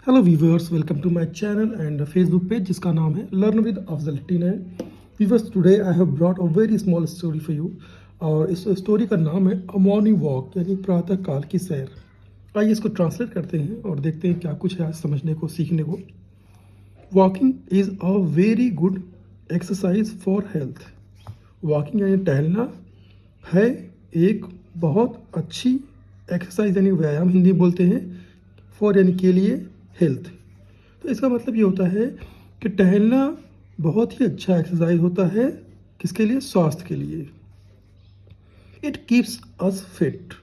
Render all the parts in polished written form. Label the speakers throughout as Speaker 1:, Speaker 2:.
Speaker 1: Hello viewers, welcome to my channel and Facebook page जिसका नाम है learn with Afzal 89। Viewers, today I have brought a very small story for you. और इस story का नाम है अ मॉर्निंग वॉक, यानी प्रातः काल की सैर। आइए इसको ट्रांसलेट करते हैं और देखते हैं क्या कुछ है आज समझने को, सीखने को। Walking is a very good exercise for health. Walking यानी टहलना है एक बहुत अच्छी एक्सरसाइज यानी व्यायाम हिंदी में बोलते हैं, फॉर यानी के लिए, हेल्थ। तो इसका मतलब ये होता है कि टहलना बहुत ही अच्छा एक्सरसाइज होता है। किसके लिए? स्वास्थ्य के लिए। It keeps us fit.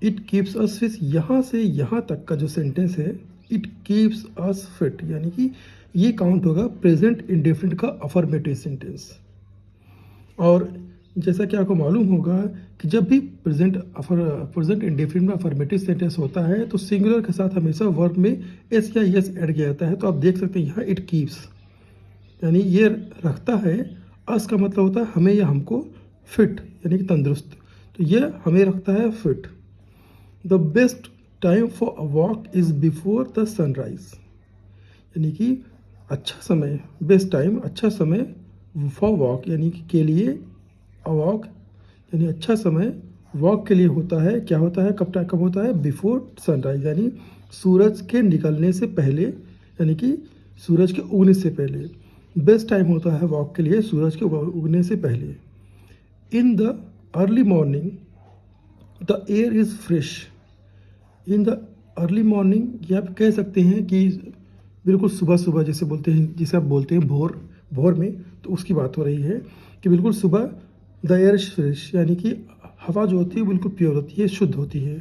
Speaker 1: It keeps us fit, यहाँ से यहाँ तक का जो सेंटेंस है, इट कीप्स अस फिट, यानी कि ये काउंट होगा प्रेजेंट इंडेफिनिट का अफर्मेटिव सेंटेंस। और जैसा कि आपको मालूम होगा कि जब भी प्रेजेंट इंडेफिनिट में अफर्मेटिव सेंटेंस होता है तो सिंगुलर के साथ हमेशा वर्ब में एस या यस ऐड किया जाता है। तो आप देख सकते हैं यहाँ इट कीप्स यानी ये रखता है। अस का मतलब होता है हमें या हमको, फिट यानी कि तंदुरुस्त, तो ये हमें रखता है fit. The best time for a walk is before the sunrise, यानी कि अच्छा समय, बेस्ट टाइम अच्छा समय, फॉर वॉक यानी कि के लिए, अ वॉक यानी अच्छा समय, वॉक के लिए होता है। क्या होता है? कब होता है? बिफोर सनराइज यानी सूरज के निकलने से पहले, यानी कि सूरज के उगने से पहले। बेस्ट टाइम होता है वॉक के लिए सूरज के उगने से पहले। In the early morning the air is fresh. In the early morning ये आप कह सकते हैं कि बिल्कुल सुबह सुबह, जैसे बोलते हैं, जिसे आप बोलते हैं भोर, भोर में, तो उसकी बात हो रही है कि बिल्कुल सुबह द एयर इज फ्रेश, यानी कि हवा जो होती है बिल्कुल प्योर होती है, शुद्ध होती है।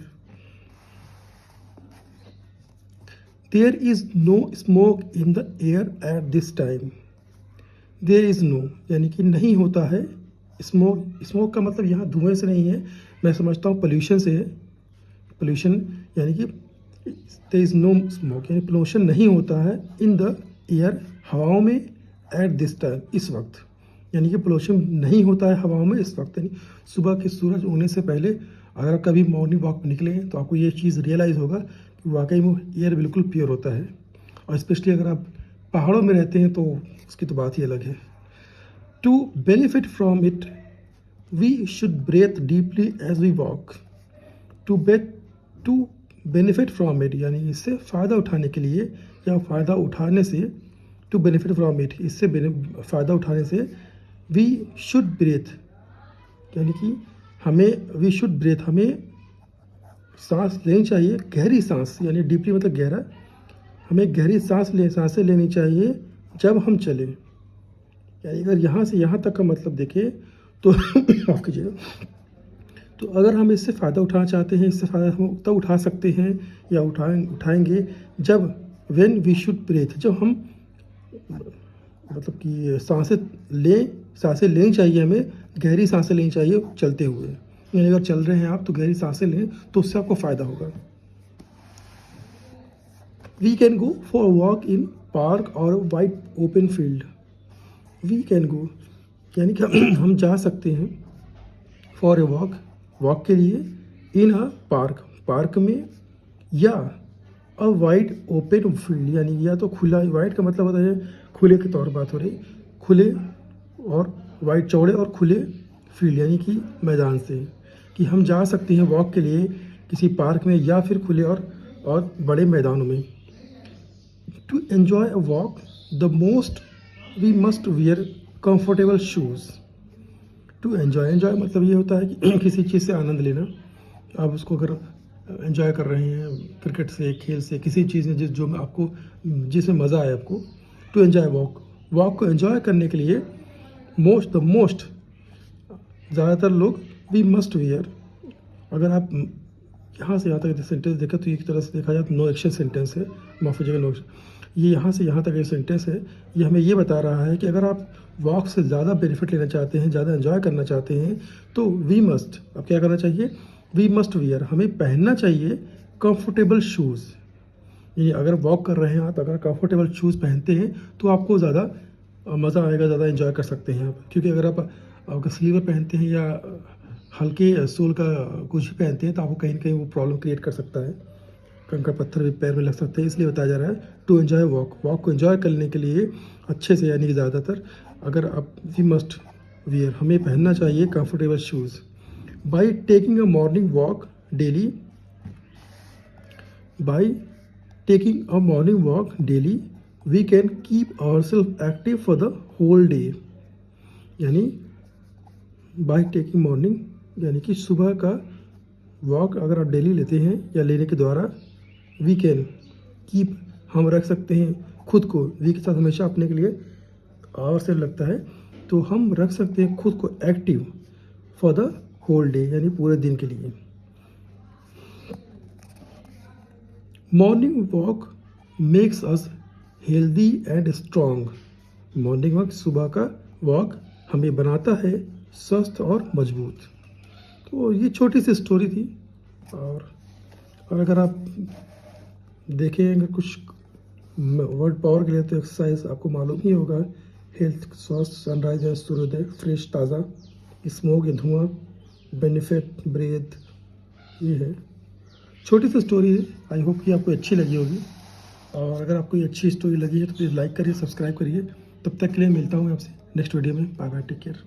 Speaker 1: There is no smoke in the air at this time. There is no यानी कि नहीं होता है स्मोक। स्मोक का मतलब यहाँ धुएं से नहीं है, मैं समझता हूँ पोल्यूशन से है। पोल्यूशन यानी कि देयर इज़ नो स्मोक यानी पोल्यूशन नहीं होता है इन द एयर, हवाओं में, एट दिस टाइम इस वक्त, यानी कि पोल्यूशन नहीं होता है हवाओं में इस वक्त, यानी सुबह के सूरज उगने से पहले। अगर आप कभी मॉर्निंग वॉक पर निकले तो आपको ये चीज़ रियलाइज़ होगा कि वाकई में एयर बिल्कुल प्योर होता है। और स्पेशली अगर आप पहाड़ों में रहते हैं तो उसकी तो बात ही अलग है। To benefit from it we should breathe deeply as we walk. To benefit from it यानी इससे फ़ायदा उठाने के लिए या फ़ायदा उठाने से, टू बेनिफिट फ्रॉम इट इससे फ़ायदा उठाने से, वी शुड ब्रेथ यानी कि हमें, वी शुड ब्रेथ हमें सांस लेनी चाहिए, गहरी सांस, यानी डीपली मतलब गहरा, हमें गहरी सांसें लेनी चाहिए जब हम चलें। यानी अगर यहाँ से यहाँ तक का मतलब देखें तो माफ़ कीजिएगा, तो अगर हम इससे फ़ायदा उठाना चाहते हैं, इससे फ़ायदा हम तब उठा सकते हैं या उठाएंगे जब, व्हेन वी शुड ब्रेथ, जब हम मतलब कि सांसें लेनी चाहिए, हमें गहरी सांसें लेनी चाहिए चलते हुए। यानी अगर चल रहे हैं आप तो गहरी सांसें लें तो उससे आपको फ़ायदा होगा। We can go for walk in park और wide open field. We can go यानी कि हम जा सकते हैं, फॉर ए वॉक वॉक के लिए, इन अ पार्क पार्क में, या अ वाइड ओपन फील्ड यानी या तो खुला, वाइड का मतलब होता है खुले के तौर बात हो रही, खुले और वाइड, चौड़े और खुले फील्ड यानी कि मैदान से, कि हम जा सकते हैं वॉक के लिए किसी पार्क में या फिर खुले और बड़े मैदानों में। To enjoy a walk the most we must wear comfortable shoes. To enjoy मतलब ये होता है कि किसी चीज़ से आनंद लेना। आप उसको अगर एंजॉय कर रहे हैं, क्रिकेट से, खेल से, किसी चीज़ में जो आपको, जिसमें मज़ा आए आपको, टू एंजॉय वॉक को एंजॉय करने के लिए मोस्ट ज़्यादातर लोग वी मस्ट वियर। अगर आप यहाँ से यहाँ तक सेंटेंस देखा तो एक तरह से देखा जाए तो नो एक्शन सेंटेंस है, माफ़ कीजिएगा, नो, ये यहाँ से यहाँ तक ये सेंटेंस है, ये हमें ये बता रहा है कि अगर आप वॉक से ज़्यादा बेनिफिट लेना चाहते हैं, ज़्यादा एंजॉय करना चाहते हैं, तो वी मस्ट, अब क्या करना चाहिए? वी मस्ट वियर, हमें पहनना चाहिए कंफर्टेबल शूज़। यानी अगर वॉक कर रहे हैं आप, अगर कंफर्टेबल शूज़ पहनते हैं तो आपको ज़्यादा मज़ा आएगा, ज़्यादा एंजॉय कर सकते हैं आप। क्योंकि अगर आप अगर स्लीवर पहनते हैं या हल्के सोल का कुछ भी पहनते हैं तो आपको कहीं ना कहीं वो प्रॉब्लम क्रिएट कर सकता है। कंकड़ पत्थर भी पैर में लग सकते हैं, इसलिए बताया जा रहा है टू एंजॉय वॉक। वॉक को एंजॉय करने के लिए अच्छे से, यानी कि ज़्यादातर अगर आप वी मस्ट वियर, हमें पहनना चाहिए comfortable shoes. By taking a morning walk daily, by taking a morning walk daily we can keep our self active for the whole day. यानी बाई टेकिंग मॉर्निंग, यानी कि सुबह का वॉक अगर आप डेली लेते हैं या लेने के द्वारा, वी कैन कीप, हम रख सकते हैं खुद को, वी के साथ हमेशा अपने के लिए आवर से लगता है, तो हम रख सकते हैं खुद को active for the whole day, यानी पूरे दिन के लिए। Morning walk makes us healthy and strong. Morning walk, सुबह का वॉक हमें बनाता है स्वस्थ और मजबूत। तो ये छोटी सी स्टोरी थी। और अगर आप देखें, अगर कुछ वर्ड पावर के लिए, तो एक्सरसाइज आपको मालूम ही होगा, हेल्थ, स्वास्थ्य, सनराइज या सूर्योदय, फ्रेश ताज़ा, स्मोक या धुआं, बेनिफिट, ब्रेथ, ये है छोटी सी स्टोरी है। आई होप कि आपको अच्छी लगी होगी। और अगर आपको ये अच्छी स्टोरी लगी है तो प्लीज़ लाइक करिए, सब्सक्राइब करिए। तब तक के लिए मिलता हूँ आपसे नेक्स्ट वीडियो में। Bye bye, take care.